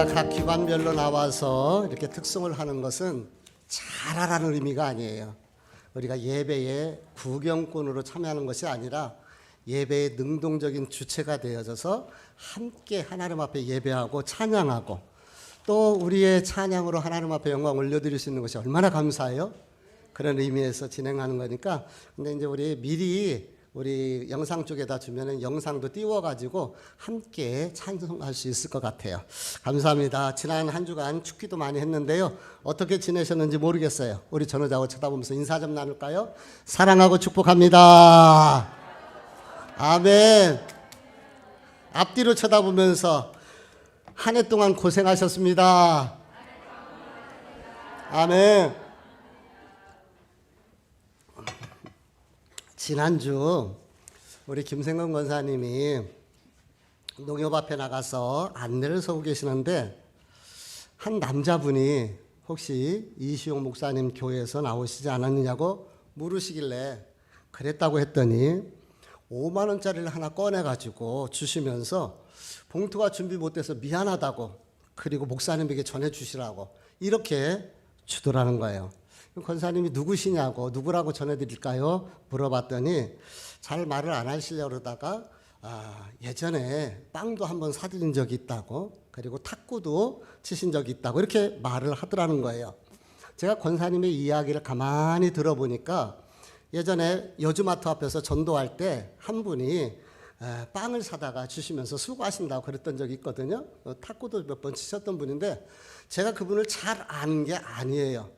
우리가 각 기관별로 나와서 이렇게 특송을 하는 것은 잘하라는 의미가 아니에요. 우리가 예배에 구경꾼으로 참여하는 것이 아니라 예배의 능동적인 주체가 되어져서 함께 하나님 앞에 예배하고 찬양하고 또 우리의 찬양으로 하나님 앞에 영광 올려드릴 수 있는 것이 얼마나 감사해요. 그런 의미에서 진행하는 거니까. 근데 이제 우리 미리 우리 영상 쪽에다 주면은 영상도 띄워가지고 함께 찬송할 수 있을 것 같아요. 감사합니다. 지난 한 주간 춥기도 많이 했는데요. 어떻게 지내셨는지 모르겠어요. 우리 전우자고 쳐다보면서 인사 좀 나눌까요? 사랑하고 축복합니다. 아멘. 앞뒤로 쳐다보면서 한 해 동안 고생하셨습니다. 아멘. 지난주 우리 김생건 권사님이 농협 앞에 나가서 안내를 서고 계시는데 한 남자분이 혹시 이시용 목사님 교회에서 나오시지 않았느냐고 물으시길래 그랬다고 했더니 5만 원짜리를 하나 꺼내가지고 주시면서 봉투가 준비 못돼서 미안하다고 그리고 목사님에게 전해주시라고 이렇게 주더라는 거예요. 권사님이 누구시냐고 누구라고 전해드릴까요? 물어봤더니 잘 말을 안 하시려고 그러다가 예전에 빵도 한번 사드린 적이 있다고 그리고 탁구도 치신 적이 있다고 이렇게 말을 하더라는 거예요. 제가 권사님의 이야기를 가만히 들어보니까 예전에 여주마트 앞에서 전도할 때 한 분이 빵을 사다가 주시면서 수고하신다고 그랬던 적이 있거든요. 탁구도 몇 번 치셨던 분인데 제가 그분을 잘 아는 게 아니에요.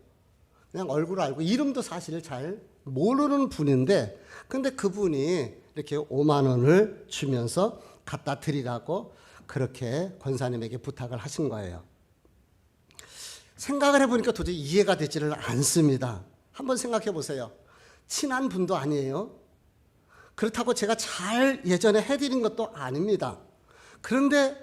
그냥 얼굴 알고 이름도 사실 잘 모르는 분인데 근데 그분이 이렇게 5만 원을 주면서 갖다 드리라고 그렇게 권사님에게 부탁을 하신 거예요. 생각을 해보니까 도저히 이해가 되지를 않습니다. 한번 생각해 보세요. 친한 분도 아니에요. 그렇다고 제가 잘 예전에 해드린 것도 아닙니다. 그런데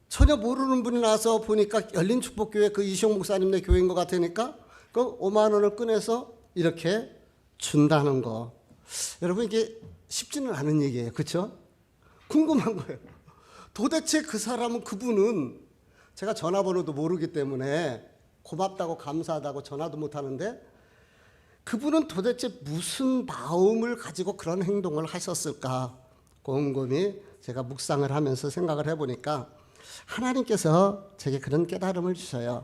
전혀 모르는 분이 나와서 보니까 열린축복교회 그 이시용 목사님네 교회인 것 같으니까 그 5만 원을 꺼내서 이렇게 준다는 거. 여러분 이게 쉽지는 않은 얘기예요. 그렇죠? 궁금한 거예요. 도대체 그 사람은 그분은 제가 전화번호도 모르기 때문에 고맙다고 감사하다고 전화도 못하는데 그분은 도대체 무슨 마음을 가지고 그런 행동을 하셨을까 곰곰이 제가 묵상을 하면서 생각을 해보니까 하나님께서 제게 그런 깨달음을 주셔요.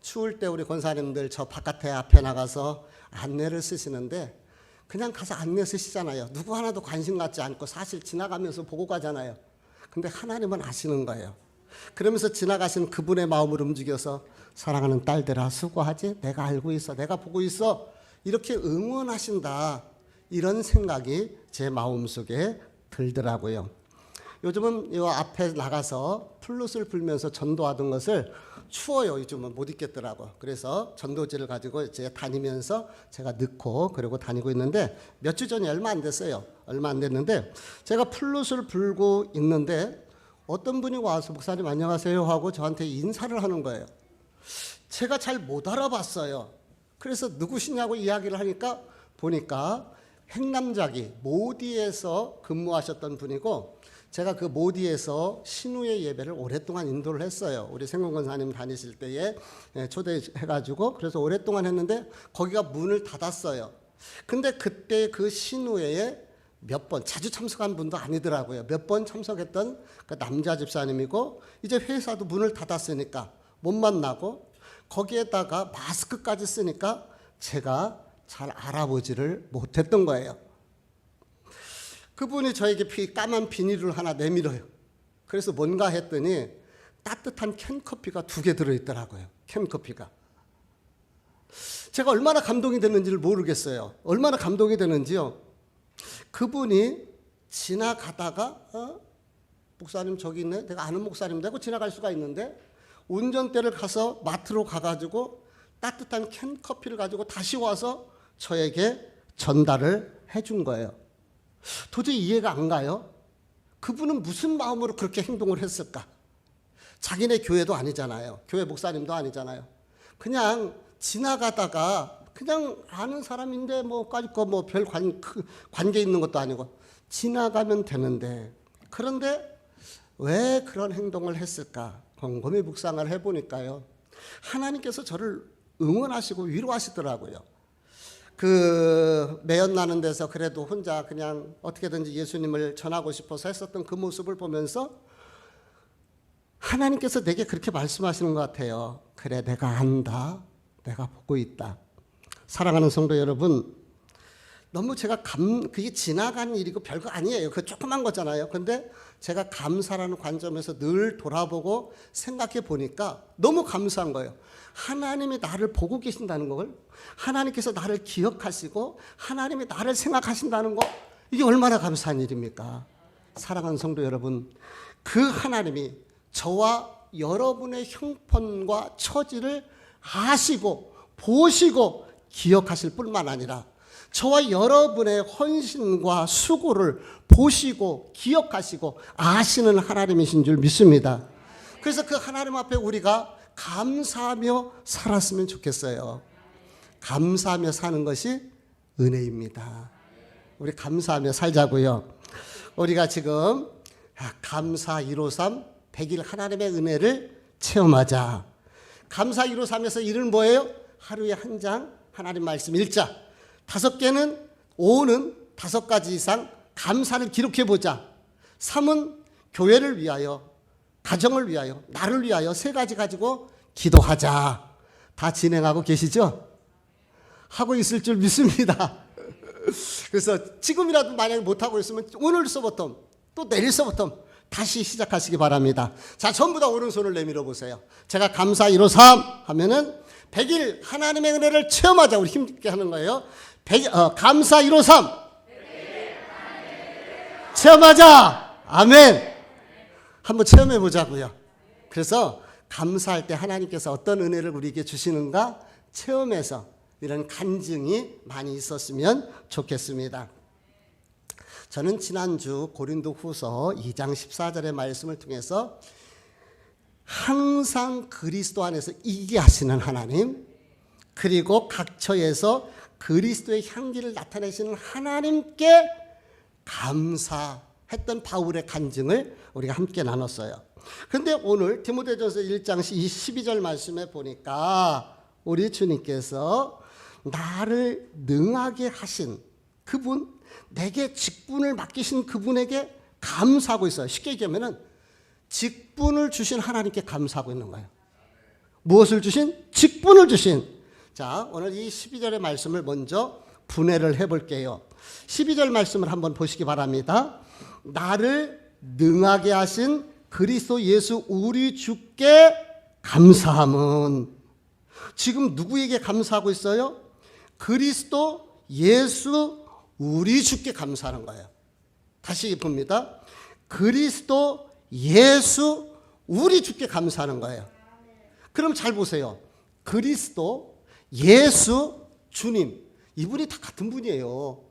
추울 때 우리 권사님들 저 바깥에 앞에 나가서 안내를 쓰시는데 그냥 가서 안내 쓰시잖아요. 누구 하나도 관심 갖지 않고 사실 지나가면서 보고 가잖아요. 근데 하나님은 아시는 거예요. 그러면서 지나가신 그분의 마음을 움직여서 사랑하는 딸들아 수고하지? 내가 알고 있어. 내가 보고 있어. 이렇게 응원하신다. 이런 생각이 제 마음속에 들더라고요. 요즘은 이 앞에 나가서 플룻을 불면서 전도하던 것을 추워요. 요즘은 못 있겠더라고. 그래서 전도지를 가지고 이제 다니면서 제가 넣고 그리고 다니고 있는데 몇 주 전이 얼마 안 됐어요. 얼마 안 됐는데 제가 플룻을 불고 있는데 어떤 분이 와서 목사님 안녕하세요 하고 저한테 인사를 하는 거예요. 제가 잘 못 알아봤어요. 그래서 누구시냐고 이야기를 하니까 보니까 행남자기 모디에서 근무하셨던 분이고 제가 그 모디에서 신우의 예배를 오랫동안 인도를 했어요. 우리 생건권사님 다니실 때에 초대해가지고 그래서 오랫동안 했는데 거기가 문을 닫았어요. 근데 그때 그 신우회에 몇 번 자주 참석한 분도 아니더라고요. 몇 번 참석했던 그 남자 집사님이고 이제 회사도 문을 닫았으니까 못 만나고 거기에다가 마스크까지 쓰니까 제가 잘 알아보지를 못했던 거예요. 그분이 저에게 까만 비닐을 하나 내밀어요. 그래서 뭔가 했더니 따뜻한 캔커피가 2개 들어있더라고요. 캔커피가. 제가 얼마나 감동이 됐는지를 모르겠어요. 얼마나 감동이 되는지요. 그분이 지나가다가 목사님 저기 있네. 내가 아는 목사님 되고 지나갈 수가 있는데 운전대를 가서 마트로 가가지고 따뜻한 캔커피를 가지고 다시 와서 저에게 전달을 해준 거예요. 도저히 이해가 안 가요. 그분은 무슨 마음으로 그렇게 행동을 했을까? 자기네 교회도 아니잖아요. 교회 목사님도 아니잖아요. 그냥 지나가다가 그냥 아는 사람인데 뭐까짓 거 뭐 별 관계 있는 것도 아니고 지나가면 되는데 그런데 왜 그런 행동을 했을까? 곰곰이 묵상을 해보니까요, 하나님께서 저를 응원하시고 위로하시더라고요. 그 매연 나는 데서 그래도 혼자 그냥 어떻게든지 예수님을 전하고 싶어서 했었던 그 모습을 보면서 하나님께서 내게 그렇게 말씀하시는 것 같아요. 그래, 내가 안다. 내가 보고 있다. 사랑하는 성도 여러분, 너무 제가 그게 지나간 일이고 별거 아니에요. 그 조그만 거잖아요. 근데 제가 감사라는 관점에서 늘 돌아보고 생각해 보니까 너무 감사한 거예요. 하나님이 나를 보고 계신다는 걸, 하나님께서 나를 기억하시고 하나님이 나를 생각하신다는 거, 이게 얼마나 감사한 일입니까? 사랑하는 성도 여러분, 그 하나님이 저와 여러분의 형편과 처지를 아시고 보시고 기억하실 뿐만 아니라 저와 여러분의 헌신과 수고를 보시고 기억하시고 아시는 하나님이신 줄 믿습니다. 그래서 그 하나님 앞에 우리가 감사하며 살았으면 좋겠어요. 감사하며 사는 것이 은혜입니다. 우리 감사하며 살자고요. 우리가 지금 감사 153 100일 하나님의 은혜를 체험하자. 감사 153에서 1은 뭐예요? 하루에 한 장 하나님 말씀 읽자. 5개는 5는 5가지 이상 감사를 기록해보자. 3은 교회를 위하여, 가정을 위하여, 나를 위하여 3가지 가지고 기도하자. 다 진행하고 계시죠? 하고 있을 줄 믿습니다. 그래서 지금이라도 만약에 못하고 있으면 오늘서부터 또 내일서부터 다시 시작하시기 바랍니다. 자, 전부 다 오른손을 내밀어 보세요. 제가 감사 153 하면은 100일 하나님의 은혜를 체험하자. 우리 힘있게 하는 거예요. 감사 153 체험하자. 아멘. 한번 체험해 보자고요. 그래서 감사할 때 하나님께서 어떤 은혜를 우리에게 주시는가 체험해서 이런 간증이 많이 있었으면 좋겠습니다. 저는 지난주 고린도후서 2장 14절의 말씀을 통해서 항상 그리스도 안에서 이기게 하시는 하나님, 그리고 각 처에서 그리스도의 향기를 나타내시는 하나님께 감사했던 바울의 간증을 우리가 함께 나눴어요. 그런데 오늘 디모데전서 1장 12절 말씀에 보니까 우리 주님께서 나를 능하게 하신 그분, 내게 직분을 맡기신 그분에게 감사하고 있어요. 쉽게 얘기하면 직분을 주신 하나님께 감사하고 있는 거예요. 무엇을 주신? 직분을 주신. 자, 오늘 이 12절의 말씀을 먼저 분해를 해볼게요. 12절 말씀을 한번 보시기 바랍니다. 나를 능하게 하신 그리스도 예수 우리 주께 감사함은, 지금 누구에게 감사하고 있어요? 그리스도 예수 우리 주께 감사하는 거예요. 다시 봅니다. 그리스도 예수 우리 주께 감사하는 거예요. 그럼 잘 보세요. 그리스도 예수 주님, 이분이 다 같은 분이에요.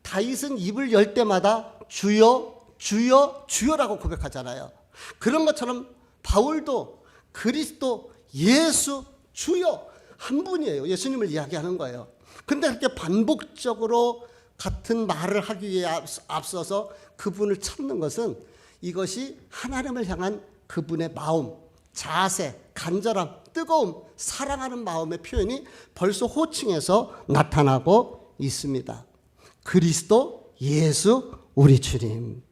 다윗은 입을 열 때마다 주여 주여 주여라고 고백하잖아요. 그런 것처럼 바울도 그리스도 예수 주여 한 분이에요. 예수님을 이야기하는 거예요. 근데 그렇게 반복적으로 같은 말을 하기 위해 앞서서 그분을 찾는 것은 이것이 하나님을 향한 그분의 마음, 자세, 간절함, 뜨거움, 사랑하는 마음의 표현이 벌써 호칭에서 나타나고 있습니다. 그리스도 예수 우리 주님.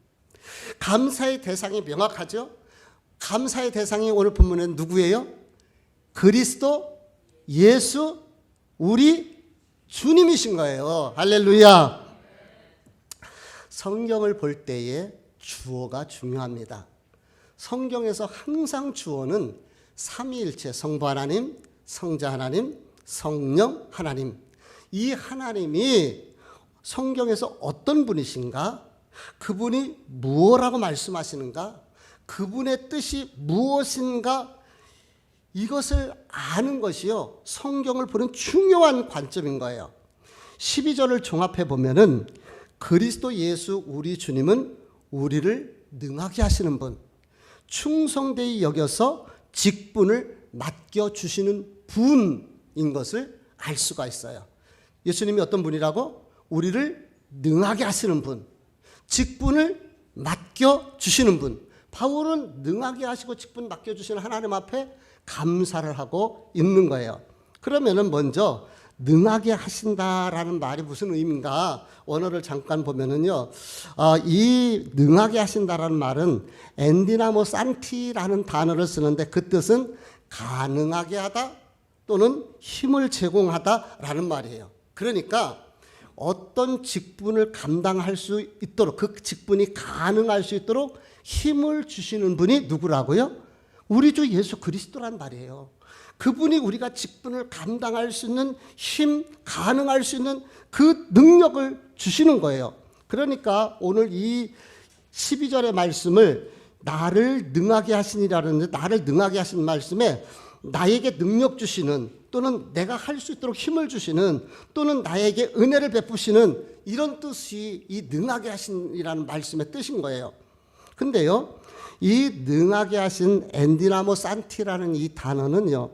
감사의 대상이 명확하죠? 감사의 대상이 오늘 본문은 누구예요? 그리스도 예수 우리 주님이신 거예요. 할렐루야. 성경을 볼 때에 주어가 중요합니다. 성경에서 항상 주어는 삼위일체 성부 하나님, 성자 하나님, 성령 하나님, 이 하나님이 성경에서 어떤 분이신가, 그분이 무엇라고 말씀하시는가, 그분의 뜻이 무엇인가, 이것을 아는 것이요 성경을 보는 중요한 관점인 거예요. 12절을 종합해 보면은 그리스도 예수 우리 주님은 우리를 능하게 하시는 분, 충성되이 여겨서 직분을 맡겨주시는 분인 것을 알 수가 있어요. 예수님이 어떤 분이라고? 우리를 능하게 하시는 분, 직분을 맡겨주시는 분, 바울은 능하게 하시고 직분 맡겨주시는 하나님 앞에 감사를 하고 있는 거예요. 그러면은 먼저 능하게 하신다라는 말이 무슨 의미인가? 원어를 잠깐 보면은요, 이 능하게 하신다라는 말은 엔디나모 산티라는 단어를 쓰는데 그 뜻은 가능하게 하다 또는 힘을 제공하다라는 말이에요. 그러니까 어떤 직분을 감당할 수 있도록, 그 직분이 가능할 수 있도록 힘을 주시는 분이 누구라고요? 우리 주 예수 그리스도란 말이에요. 그분이 우리가 직분을 감당할 수 있는 힘, 가능할 수 있는 그 능력을 주시는 거예요. 그러니까 오늘 이 12절의 말씀을 나를 능하게 하시니라는데, 나를 능하게 하신 말씀에 나에게 능력 주시는, 또는 내가 할 수 있도록 힘을 주시는, 또는 나에게 은혜를 베푸시는, 이런 뜻이 이 능하게 하신이라는 말씀의 뜻인 거예요. 근데요, 이 능하게 하신 엔디나모 산티라는 이 단어는요,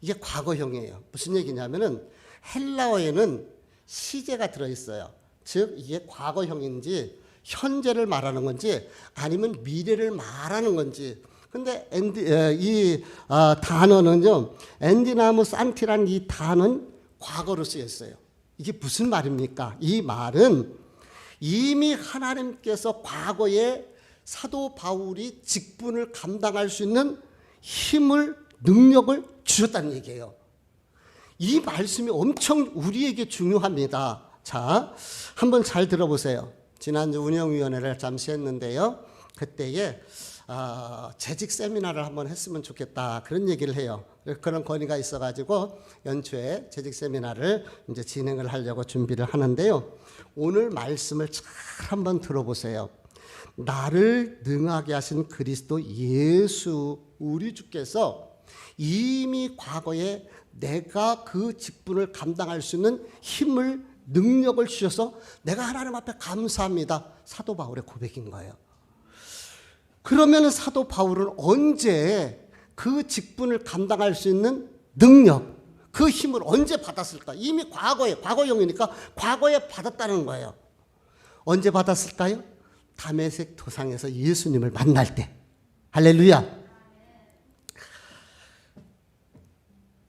이게 과거형이에요. 무슨 얘기냐면은 헬라어에는 시제가 들어있어요. 즉 이게 과거형인지 현재를 말하는 건지 아니면 미래를 말하는 건지. 근데 이 단어는요, 엔디나모 산티라는 이 단어는 과거로 쓰여 있어요. 이게 무슨 말입니까? 이 말은 이미 하나님께서 과거에 사도 바울이 직분을 감당할 수 있는 힘을, 능력을 주셨다는 얘기예요. 이 말씀이 엄청 우리에게 중요합니다. 자, 한번 잘 들어보세요. 지난주 운영위원회를 잠시 했는데요, 그때에 재직 세미나를 한번 했으면 좋겠다, 그런 얘기를 해요. 그런 건의가 있어가지고 연초에 재직 세미나를 이제 진행을 하려고 준비를 하는데요. 오늘 말씀을 잘 한번 들어보세요. 나를 능하게 하신 그리스도 예수 우리 주께서 이미 과거에 내가 그 직분을 감당할 수 있는 힘을, 능력을 주셔서 내가 하나님 앞에 감사합니다. 사도 바울의 고백인 거예요. 그러면 사도 바울은 언제 그 직분을 감당할 수 있는 능력, 그 힘을 언제 받았을까? 이미 과거에, 과거형이니까 과거에 받았다는 거예요. 언제 받았을까요? 다메섹 도상에서 예수님을 만날 때. 할렐루야.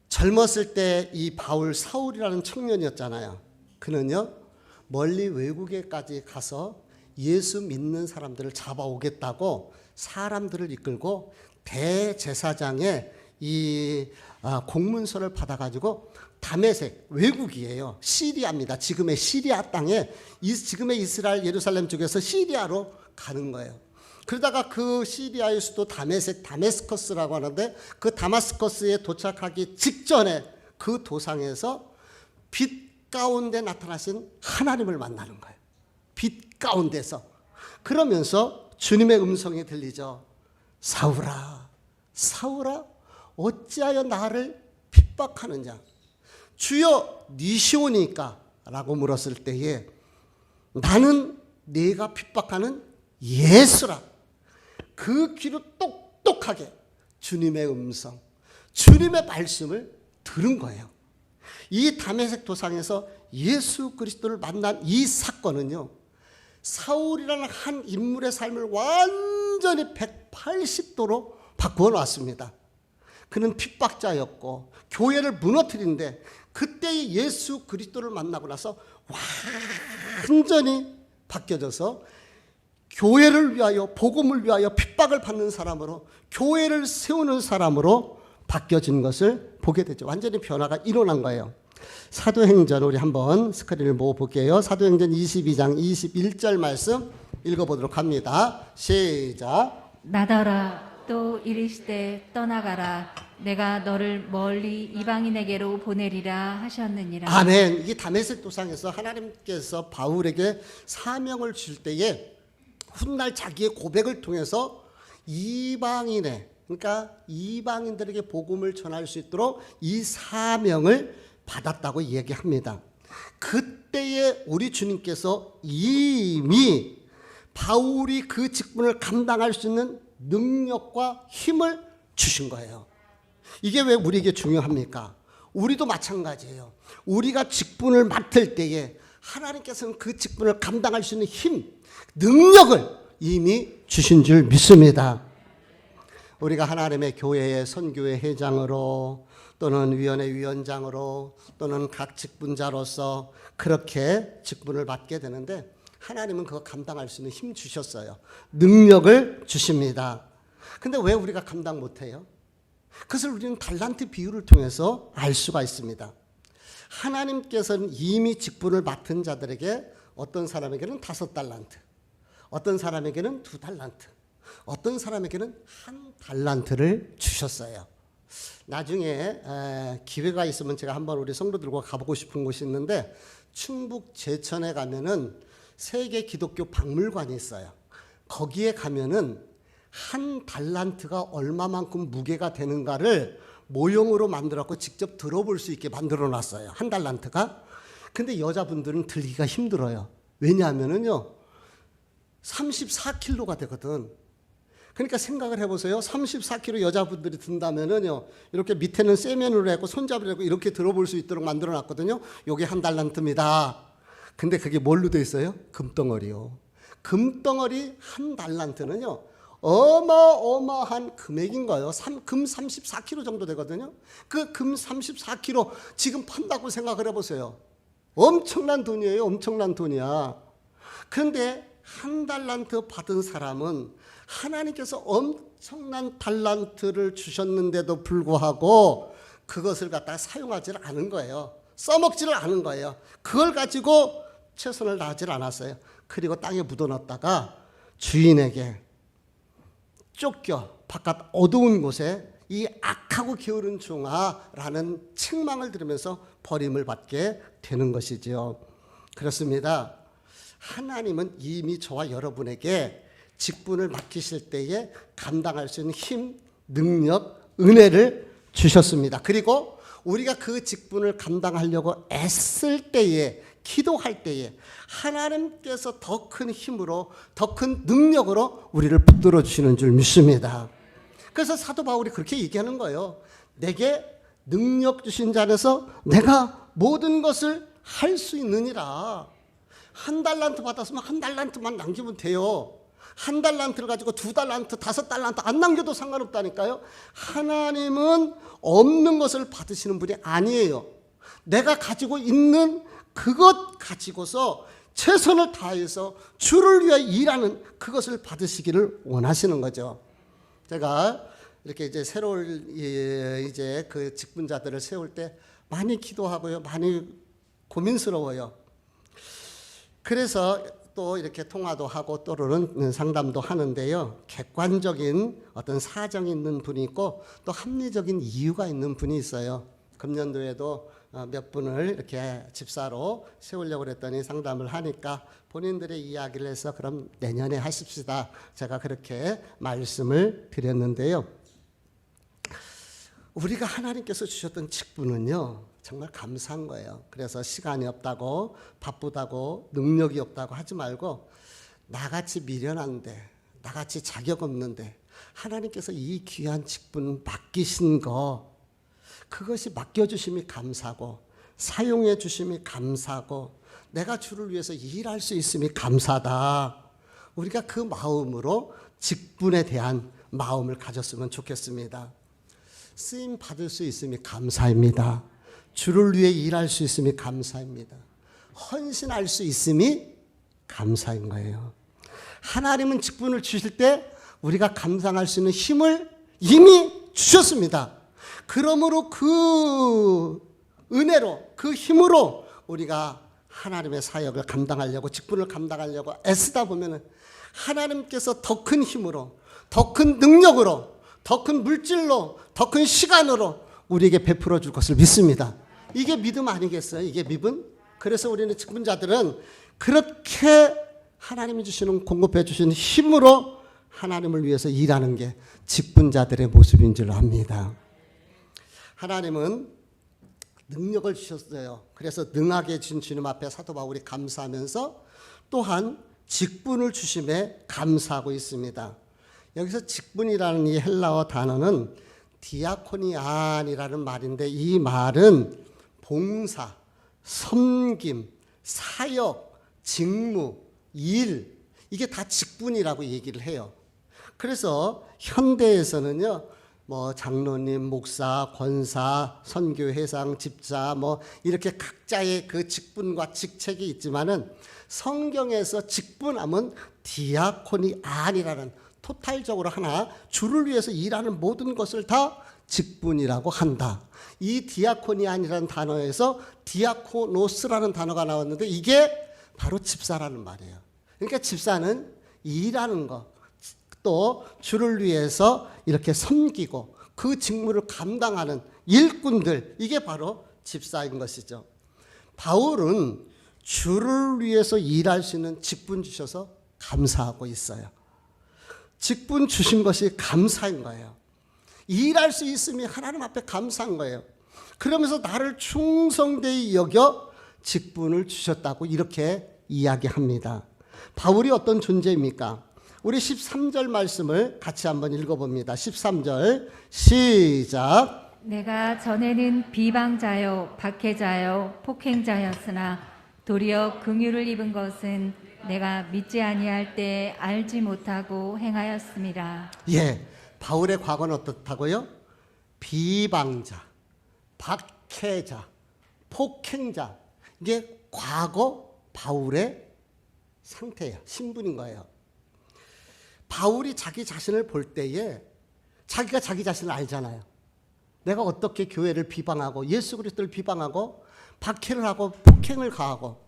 젊었을 때 이 바울, 사울이라는 청년이었잖아요. 그는요, 멀리 외국에까지 가서 예수 믿는 사람들을 잡아오겠다고 사람들을 이끌고 대제사장의 이 공문서를 받아가지고 다메섹, 외국이에요. 시리아입니다. 지금의 시리아 땅에, 지금의 이스라엘 예루살렘 쪽에서 시리아로 가는 거예요. 그러다가 그 시리아의 수도 다메섹, 다메스커스라고 하는데, 그 다마스커스에 도착하기 직전에 그 도상에서 빛 가운데 나타나신 하나님을 만나는 거예요. 빛 가운데서. 그러면서 주님의 음성이 들리죠. 사울아, 사울아, 어찌하여 나를 핍박하느냐? 주여, 니시오니까? 라고 물었을 때에 나는 네가 핍박하는 예수라. 그 귀로 똑똑하게 주님의 음성, 주님의 말씀을 들은 거예요. 이 다메섹 도상에서 예수 그리스도를 만난 이 사건은요, 사울이라는 한 인물의 삶을 완전히 180도로 바꾸어 놨습니다. 그는 핍박자였고 교회를 무너뜨린데, 그때의 예수 그리스도를 만나고 나서 완전히 바뀌어져서 교회를 위하여, 복음을 위하여 핍박을 받는 사람으로, 교회를 세우는 사람으로 바뀌어진 것을 보게 되죠. 완전히 변화가 일어난 거예요. 사도행전 우리 한번 스크린을 모아볼게요. 사도행전 22장 21절 말씀 읽어보도록 합니다. 시작. 나더러 또 이르시되 떠나가라, 내가 너를 멀리 이방인에게로 보내리라 하셨느니라. 아멘. 이게 다메섹 도상에서 하나님께서 바울에게 사명을 줄 때에 훗날 자기의 고백을 통해서 이방인의, 그러니까 이방인들에게 복음을 전할 수 있도록 이 사명을 받았다고 얘기합니다. 그때에 우리 주님께서 이미 바울이 그 직분을 감당할 수 있는 능력과 힘을 주신 거예요. 이게 왜 우리에게 중요합니까? 우리도 마찬가지예요. 우리가 직분을 맡을 때에 하나님께서는 그 직분을 감당할 수 있는 힘, 능력을 이미 주신 줄 믿습니다. 우리가 하나님의 교회의 선교회 회장으로 또는 위원회 위원장으로 또는 각 직분자로서 그렇게 직분을 맡게 되는데 하나님은 그거 감당할 수 있는 힘 주셨어요. 능력을 주십니다. 근데 왜 우리가 감당 못해요? 그것을 우리는 달란트 비유를 통해서 알 수가 있습니다. 하나님께서는 이미 직분을 맡은 자들에게 어떤 사람에게는 5달란트, 어떤 사람에게는 2달란트, 어떤 사람에게는 1달란트를 주셨어요. 나중에 기회가 있으면 제가 한번 우리 성도들과 가보고 싶은 곳이 있는데 충북 제천에 가면은 세계 기독교 박물관이 있어요. 거기에 가면은 1달란트가 얼마만큼 무게가 되는가를 모형으로 만들었고 직접 들어볼 수 있게 만들어 놨어요. 1달란트가. 근데 여자분들은 들기가 힘들어요. 왜냐하면은요, 34kg가 되거든. 그러니까 생각을 해보세요. 34kg 여자분들이 든다면은요, 이렇게 밑에는 세면으로 했고 손잡이로 했고 이렇게 들어볼 수 있도록 만들어 놨거든요. 요게 1달란트입니다. 근데 그게 뭘로 돼 있어요? 금덩어리요. 금덩어리 1달란트는요, 어마어마한 금액인 거예요. 금 34kg 정도 되거든요. 그 금 34kg 지금 판다고 생각을 해보세요. 엄청난 돈이에요. 엄청난 돈이야. 그런데 1달란트 받은 사람은 하나님께서 엄청난 달란트를 주셨는데도 불구하고 그것을 갖다가 사용하지를 않은 거예요. 써먹지를 않은 거예요. 그걸 가지고 최선을 다하지 않았어요. 그리고 땅에 묻어놨다가 주인에게 쫓겨 바깥 어두운 곳에 이 악하고 게으른 종아라는 책망을 들으면서 버림을 받게 되는 것이지요. 그렇습니다. 하나님은 이미 저와 여러분에게 직분을 맡기실 때에 감당할 수 있는 힘, 능력, 은혜를 주셨습니다. 그리고 우리가 그 직분을 감당하려고 애쓸 때에, 기도할 때에 하나님께서 더 큰 힘으로, 더 큰 능력으로 우리를 붙들어 주시는 줄 믿습니다. 그래서 사도 바울이 그렇게 얘기하는 거예요. 내게 능력 주신 자 안에서 내가 모든 것을 할 수 있느니라. 1달란트 받았으면 1달란트만 남기면 돼요. 1달란트를 가지고 2달란트, 5달란트 안 남겨도 상관없다니까요. 하나님은 없는 것을 받으시는 분이 아니에요. 내가 가지고 있는 그것 가지고서 최선을 다해서 주를 위해 일하는 그것을 받으시기를 원하시는 거죠. 제가 이렇게 이제 새로운 이제 그 직분자들을 세울 때 많이 기도하고요. 많이 고민스러워요. 그래서 또 이렇게 통화도 하고 또는 상담도 하는데요. 객관적인 어떤 사정이 있는 분이 있고 또 합리적인 이유가 있는 분이 있어요. 금년도에도 몇 분을 이렇게 집사로 세우려고 그랬더니 상담을 하니까 본인들의 이야기를 해서 그럼 내년에 하십시다. 제가 그렇게 말씀을 드렸는데요. 우리가 하나님께서 주셨던 직분은요, 정말 감사한 거예요. 그래서 시간이 없다고, 바쁘다고, 능력이 없다고 하지 말고 나같이 미련한데, 나같이 자격 없는데 하나님께서 이 귀한 직분 맡기신 거, 그것이 맡겨주심이 감사하고 사용해 주심이 감사하고 내가 주를 위해서 일할 수 있음이 감사하다. 우리가 그 마음으로 직분에 대한 마음을 가졌으면 좋겠습니다. 쓰임 받을 수 있음이 감사입니다. 주를 위해 일할 수 있음이 감사입니다. 헌신할 수 있음이 감사인 거예요. 하나님은 직분을 주실 때 우리가 감당할 수 있는 힘을 이미 주셨습니다. 그러므로 그 은혜로, 그 힘으로 우리가 하나님의 사역을 감당하려고, 직분을 감당하려고 애쓰다 보면 하나님께서 더 큰 힘으로, 더 큰 능력으로, 더 큰 물질로, 더 큰 시간으로 우리에게 베풀어 줄 것을 믿습니다. 이게 믿음 아니겠어요? 이게 믿음? 그래서 우리는 직분자들은 그렇게 하나님이 주시는, 공급해 주시는 힘으로 하나님을 위해서 일하는 게 직분자들의 모습인 줄 압니다. 하나님은 능력을 주셨어요. 그래서 능하게 주신 주님 앞에 사도 바울이 감사하면서 또한 직분을 주심에 감사하고 있습니다. 여기서 직분이라는 이 헬라어 단어는 디아코니안이라는 말인데 이 말은 봉사, 섬김, 사역, 직무, 일 이게 다 직분이라고 얘기를 해요. 그래서 현대에서는요, 뭐 장로님, 목사, 권사, 선교회장, 집사 뭐 이렇게 각자의 그 직분과 직책이 있지만은 성경에서 직분하면 디아코니 안이라는 토탈적으로 하나 주를 위해서 일하는 모든 것을 다 직분이라고 한다. 이 디아코니 안이라는 단어에서 디아코노스라는 단어가 나왔는데 이게 바로 집사라는 말이에요. 그러니까 집사는 일하는 것, 또 주를 위해서 이렇게 섬기고 그 직무를 감당하는 일꾼들, 이게 바로 집사인 것이죠. 바울은 주를 위해서 일할 수 있는 직분 주셔서 감사하고 있어요. 직분 주신 것이 감사인 거예요. 일할 수 있음이 하나님 앞에 감사한 거예요. 그러면서 나를 충성되이 여겨 직분을 주셨다고 이렇게 이야기합니다. 바울이 어떤 존재입니까? 우리 13절 말씀을 같이 한번 읽어봅니다. 13절 시작. 내가 전에는 비방자요 박해자요 폭행자였으나 도리어 긍휼을 입은 것은 내가 믿지 아니할 때 알지 못하고 행하였음이라. 예, 바울의 과거는 어떻다고요? 비방자, 박해자, 폭행자. 이게 과거 바울의 상태예요. 신분인 거예요. 바울이 자기 자신을 볼 때에 자기가 자기 자신을 알잖아요. 내가 어떻게 교회를 비방하고 예수 그리스도를 비방하고 박해를 하고 폭행을 가하고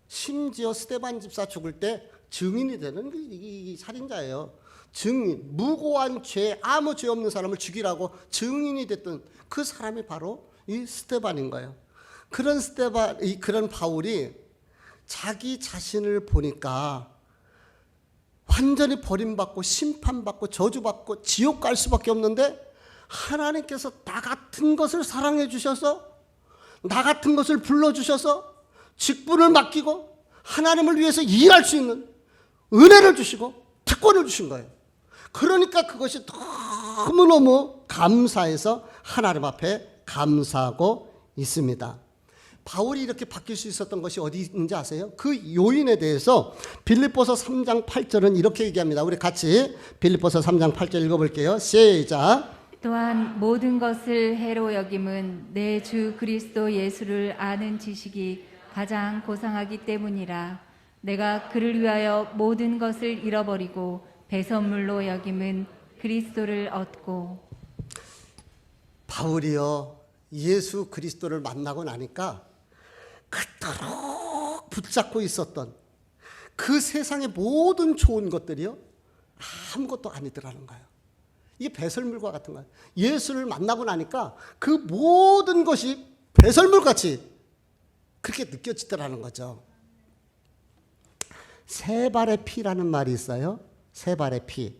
심지어 스데반 집사 죽을 때 증인이 되는 이 살인자예요. 증인, 무고한 죄, 아무 죄 없는 사람을 죽이라고 증인이 됐던 그 사람이 바로 이 스데반인 거예요. 그런 바울이 자기 자신을 보니까 완전히 버림받고 심판받고 저주받고 지옥 갈 수밖에 없는데 하나님께서 나 같은 것을 사랑해 주셔서 나 같은 것을 불러주셔서 직분을 맡기고 하나님을 위해서 일할 수 있는 은혜를 주시고 특권을 주신 거예요. 그러니까 그것이 너무너무 감사해서 하나님 앞에 감사하고 있습니다. 바울이 이렇게 바뀔 수 있었던 것이 어디 있는지 아세요? 그 요인에 대해서 빌립보서 3장 8절은 이렇게 얘기합니다. 우리 같이 빌립보서 3장 8절 읽어볼게요. 시작. 또한 모든 것을 해로 여김은 내 주 그리스도 예수를 아는 지식이 가장 고상하기 때문이라. 내가 그를 위하여 모든 것을 잃어버리고 배선물로 여김은 그리스도를 얻고. 바울이요, 예수 그리스도를 만나고 나니까 그토록 붙잡고 있었던 그 세상의 모든 좋은 것들이요 아무것도 아니더라는 거예요. 이게 배설물과 같은 거예요. 예수를 만나고 나니까 그 모든 것이 배설물같이 그렇게 느껴지더라는 거죠. 세 발의 피라는 말이 있어요. 세 발의 피.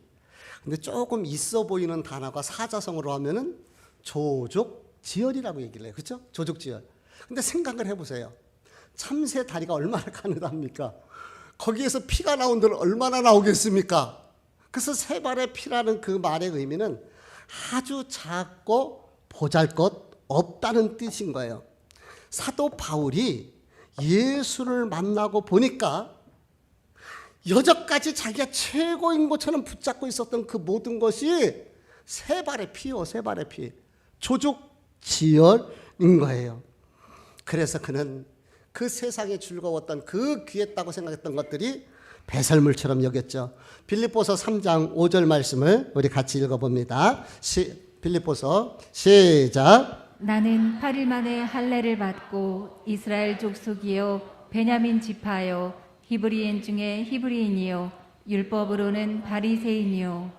근데 조금 있어 보이는 단어가 사자성어로 하면은 조족지혈이라고 얘기를 해요. 그렇죠? 조족지혈. 근데 생각을 해보세요. 참새 다리가 얼마나 가느답니까? 거기에서 피가 나온들 얼마나 나오겠습니까? 그래서 세 발의 피라는 그 말의 의미는 아주 작고 보잘것없다는 뜻인 거예요. 사도 바울이 예수를 만나고 보니까 여전까지 자기가 최고인 것처럼 붙잡고 있었던 그 모든 것이 세 발의 피요, 세 발의 피. 조족지혈인 거예요. 그래서 그는 그 세상에 즐거웠던 그 귀했다고 생각했던 것들이 배설물처럼 여겼죠. 빌립보서 3장 5절 말씀을 우리 같이 읽어봅니다. 빌립보서 시작. 나는 8일 만에 할례를 받고 이스라엘 족속이요 베냐민 지파요 히브리인 중에 히브리인이요 율법으로는 바리새인이요.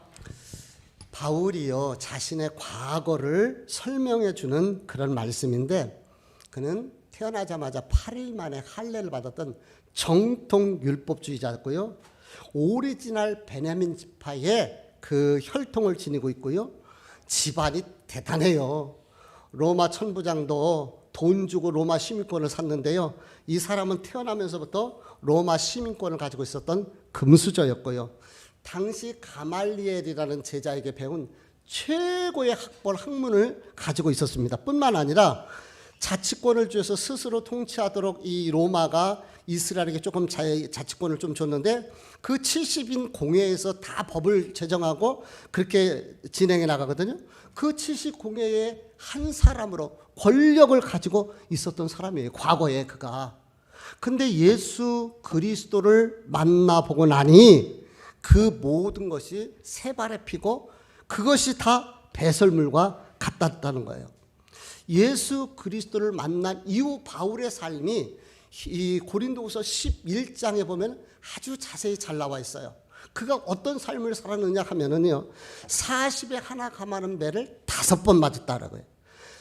바울이요 자신의 과거를 설명해 주는 그런 말씀인데 그는 태어나자마자 8일 만에 할례를 받았던 정통 율법주의자였고요. 오리지널 베냐민 지파의 그 혈통을 지니고 있고요. 집안이 대단해요. 로마 천부장도 돈 주고 로마 시민권을 샀는데요. 이 사람은 태어나면서부터 로마 시민권을 가지고 있었던 금수저였고요. 당시 가말리엘이라는 제자에게 배운 최고의 학문을 가지고 있었습니다. 뿐만 아니라 자치권을 주어서 스스로 통치하도록 이 로마가 이스라엘에게 조금 자치권을 좀 줬는데 그 70인 공회에서 다 법을 제정하고 그렇게 진행해 나가거든요. 그 70공회의 한 사람으로 권력을 가지고 있었던 사람이에요. 과거에 그가. 근데 예수 그리스도를 만나보고 나니 그 모든 것이 새발에 피고 그것이 다 배설물과 같았다는 거예요. 예수 그리스도를 만난 이후 바울의 삶이 이 고린도후서 11장에 보면 아주 자세히 잘 나와 있어요. 그가 어떤 삶을 살았느냐 하면은요, 40에 하나 감하는 매를 5번 맞았다라고요.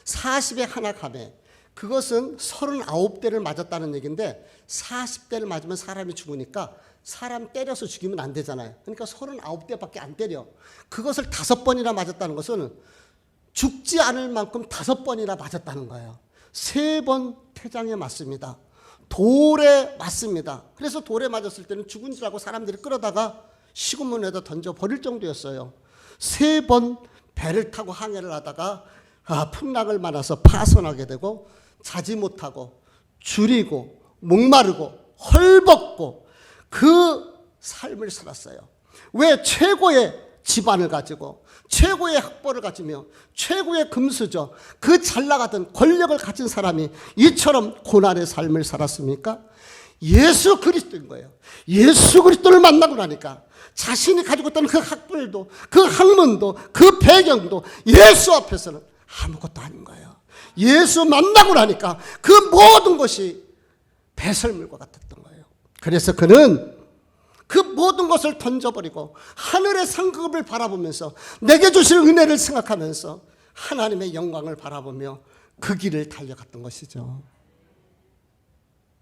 40에 하나 감해. 그것은 39대를 맞았다는 얘기인데 40대를 맞으면 사람이 죽으니까 사람 때려서 죽이면 안 되잖아요. 그러니까 39대밖에 안 때려. 그것을 5번이나 맞았다는 것은 죽지 않을 만큼 5번이나 맞았다는 거예요. 3번 태장에 맞습니다. 돌에 맞습니다. 그래서 돌에 맞았을 때는 죽은 줄 알고 사람들이 끌어다가 시구문에다 던져 버릴 정도였어요. 3번 배를 타고 항해를 하다가 풍랑을 만나서 파손하게 되고 자지 못하고 줄이고 목마르고 헐벗고 그 삶을 살았어요. 왜? 최고의 집안을 가지고 최고의 학벌을 가지며 최고의 금수저 그 잘나가던 권력을 가진 사람이 이처럼 고난의 삶을 살았습니까? 예수 그리스도인 거예요. 예수 그리스도를 만나고 나니까 자신이 가지고 있던 그 학벌도 그 학문도 그 배경도 예수 앞에서는 아무것도 아닌 거예요. 예수 만나고 나니까 그 모든 것이 배설물과 같았던 거예요. 그래서 그는 그 모든 것을 던져버리고 하늘의 상급을 바라보면서 내게 주실 은혜를 생각하면서 하나님의 영광을 바라보며 그 길을 달려갔던 것이죠.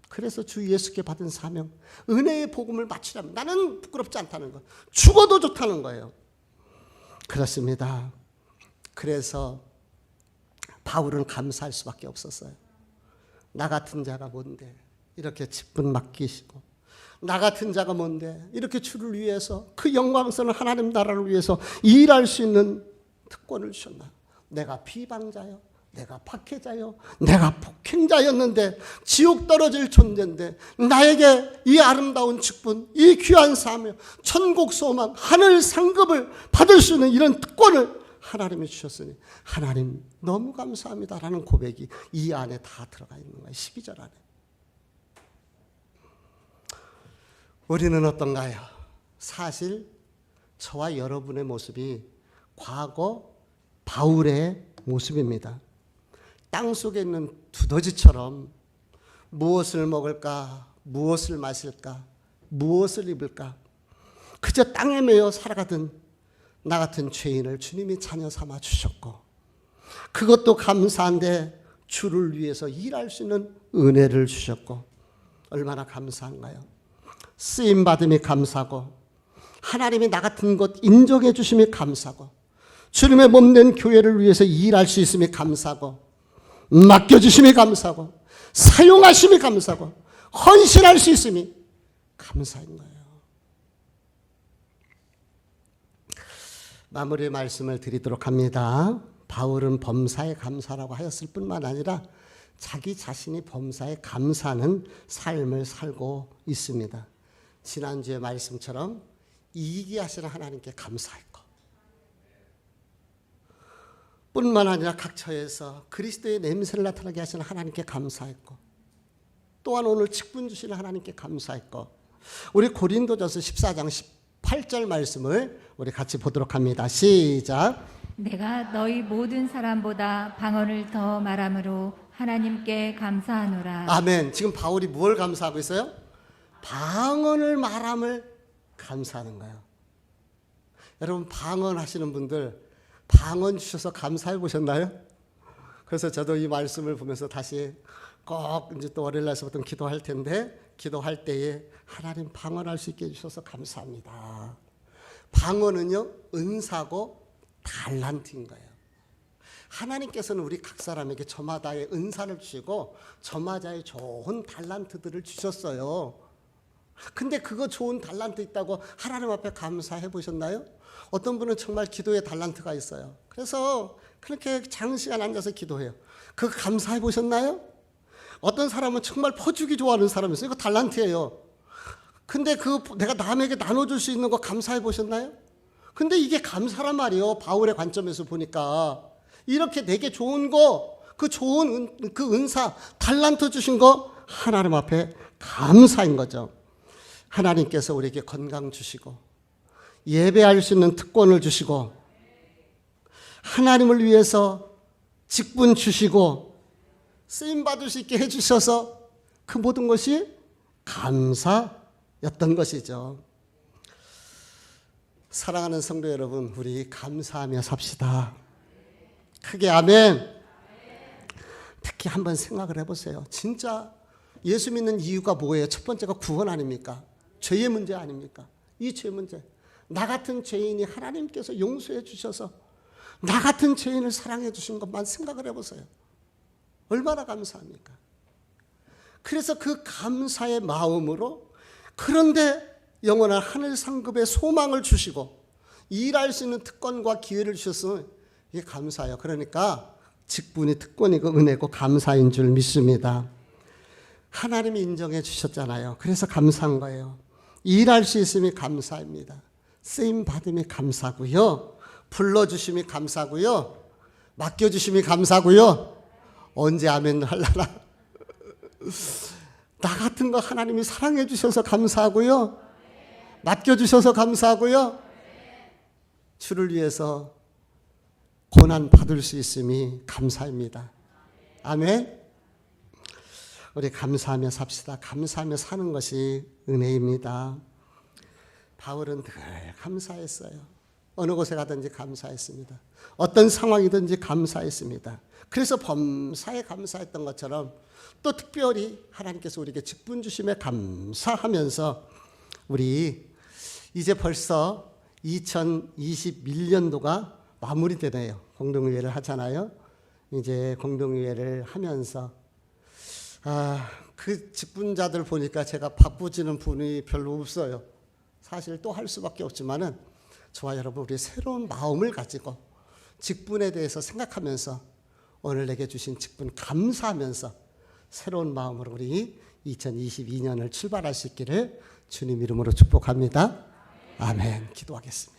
그래서 주 예수께 받은 사명, 은혜의 복음을 마치려면 나는 부끄럽지 않다는 것, 죽어도 좋다는 거예요. 그렇습니다. 그래서 바울은 감사할 수밖에 없었어요. 나 같은 자가 뭔데 이렇게 직분 맡기시고, 나 같은 자가 뭔데 이렇게 주를 위해서 그 영광스러운 하나님 나라를 위해서 일할 수 있는 특권을 주셨나. 내가 비방자요, 내가 박해자요, 내가 폭행자였는데 지옥 떨어질 존재인데 나에게 이 아름다운 직분, 이 귀한 사명, 천국 소망, 하늘 상급을 받을 수 있는 이런 특권을 하나님이 주셨으니 하나님 너무 감사합니다라는 고백이 이 안에 다 들어가 있는 거예요. 12절 안에. 우리는 어떤가요? 사실 저와 여러분의 모습이 과거 바울의 모습입니다. 땅속에 있는 두더지처럼 무엇을 먹을까, 무엇을 마실까, 무엇을 입을까, 그저 땅에 매여 살아가던 나 같은 죄인을 주님이 자녀 삼아 주셨고, 그것도 감사한데 주를 위해서 일할 수 있는 은혜를 주셨고, 얼마나 감사한가요? 쓰임받음이 감사고, 하나님이 나 같은 것 인정해 주심이 감사고, 주님의 몸된 교회를 위해서 일할 수 있음이 감사고, 맡겨주심이 감사고, 사용하심이 감사고, 헌신할 수 있음이 감사인 거예요. 마무리 말씀을 드리도록 합니다. 바울은 범사에 감사라고 하였을 뿐만 아니라 자기 자신이 범사에 감사하는 삶을 살고 있습니다. 지난주의 말씀처럼 이기게 하시는 하나님께 감사했고, 뿐만 아니라 각 처에서 그리스도의 냄새를 나타나게 하시는 하나님께 감사했고, 또한 오늘 직분 주시는 하나님께 감사했고, 우리 고린도전서 14장 18절 말씀을 우리 같이 보도록 합니다. 시작. 내가 너희 모든 사람보다 방언을 더 말함으로 하나님께 감사하노라. 아멘. 지금 바울이 뭘 감사하고 있어요? 방언을 말함을 감사하는 거예요. 여러분, 방언 하시는 분들 방언 주셔서 감사해 보셨나요? 그래서 저도 이 말씀을 보면서 다시 꼭 이제 또 월요일 날서부터 기도할 텐데, 기도할 때에 하나님 방언할 수 있게 해주셔서 감사합니다. 방언은요, 은사고 달란트인 거예요. 하나님께서는 우리 각 사람에게 저마다의 은사를 주시고 저마다의 좋은 달란트들을 주셨어요. 근데 그거 좋은 달란트 있다고 하나님 앞에 감사해 보셨나요? 어떤 분은 정말 기도에 달란트가 있어요. 그래서 그렇게 장시간 앉아서 기도해요. 그거 감사해 보셨나요? 어떤 사람은 정말 퍼주기 좋아하는 사람이 있어요. 이거 달란트예요. 근데 내가 남에게 나눠줄 수 있는 거 감사해 보셨나요? 근데 이게 감사란 말이에요. 바울의 관점에서 보니까. 이렇게 내게 좋은 거, 그 좋은 그 은사, 달란트 주신 거 하나님 앞에 감사인 거죠. 하나님께서 우리에게 건강 주시고 예배할 수 있는 특권을 주시고 하나님을 위해서 직분 주시고 쓰임받을 수 있게 해주셔서 그 모든 것이 감사였던 것이죠. 사랑하는 성도 여러분, 우리 감사하며 삽시다. 크게 아멘. 특히 한번 생각을 해보세요. 진짜 예수 믿는 이유가 뭐예요? 첫 번째가 구원 아닙니까? 죄의 문제 아닙니까? 이 죄 문제. 나 같은 죄인이 하나님께서 용서해 주셔서 나 같은 죄인을 사랑해 주신 것만 생각을 해보세요. 얼마나 감사합니까? 그래서 그 감사의 마음으로, 그런데 영원한 하늘 상급의 소망을 주시고 일할 수 있는 특권과 기회를 주셨으면 이게 감사해요. 그러니까 직분이 특권이고 은혜고 감사인 줄 믿습니다. 하나님이 인정해 주셨잖아요. 그래서 감사한 거예요. 일할 수 있음이 감사입니다. 쓰임 받음이 감사고요. 불러주심이 감사고요. 맡겨주심이 감사고요. 언제 아멘 할라나. 나 같은 거 하나님이 사랑해 주셔서 감사하고요. 맡겨주셔서 감사하고요. 주를 위해서 고난 받을 수 있음이 감사입니다. 아멘. 우리 감사하며 삽시다. 감사하며 사는 것이 은혜입니다. 바울은 늘 감사했어요. 어느 곳에 가든지 감사했습니다. 어떤 상황이든지 감사했습니다. 그래서 범사에 감사했던 것처럼 또 특별히 하나님께서 우리에게 직분 주심에 감사하면서 우리 이제 벌써 2021년도가 마무리되네요. 공동의회를 하잖아요. 이제 공동의회를 하면서 그 직분자들 보니까 제가 바쁘지는 분이 별로 없어요. 사실 또 할 수밖에 없지만은 저와 여러분 우리 새로운 마음을 가지고 직분에 대해서 생각하면서 오늘 내게 주신 직분 감사하면서 새로운 마음으로 우리 2022년을 출발할 수 있기를 주님 이름으로 축복합니다. 아멘. 기도하겠습니다.